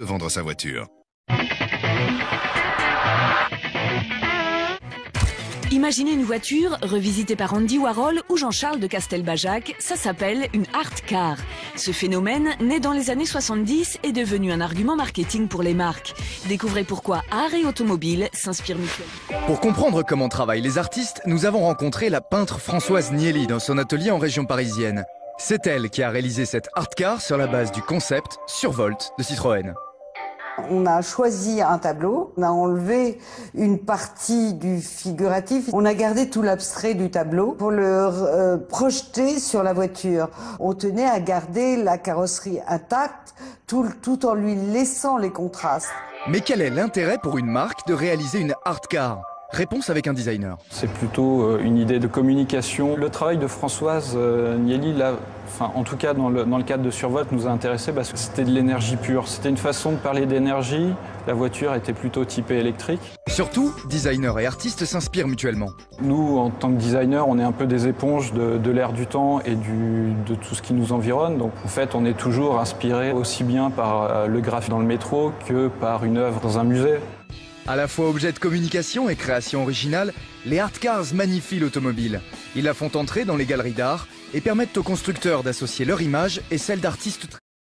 de vendre sa voiture. Imaginez une voiture revisitée par Andy Warhol ou Jean-Charles de Castelbajac, ça s'appelle une art car. Ce phénomène, né dans les années 70, est devenu un argument marketing pour les marques. Découvrez pourquoi art et automobile s'inspirent mutuellement. Pour comprendre comment travaillent les artistes, nous avons rencontré la peintre Françoise Nielly dans son atelier en région parisienne. C'est elle qui a réalisé cette art car sur la base du concept Survolt de Citroën. On a choisi un tableau, on a enlevé une partie du figuratif, on a gardé tout l'abstrait du tableau pour le projeter sur la voiture. On tenait à garder la carrosserie intacte tout en lui laissant les contrastes. Mais quel est l'intérêt pour une marque de réaliser une art car? Réponse avec un designer. C'est plutôt une idée de communication. Le travail de Françoise Nielly, là, en tout cas dans le cadre de Survolt, nous a intéressés parce que c'était de l'énergie pure. C'était une façon de parler d'énergie. La voiture était plutôt typée électrique. Surtout, designer et artistes s'inspirent mutuellement. Nous, en tant que designer, on est un peu des éponges de l'air du temps et de tout ce qui nous environne. Donc en fait, on est toujours inspiré aussi bien par le graphe dans le métro que par une œuvre dans un musée. À la fois objet de communication et création originale, les art cars magnifient l'automobile. Ils la font entrer dans les galeries d'art et permettent aux constructeurs d'associer leur image et celle d'artistes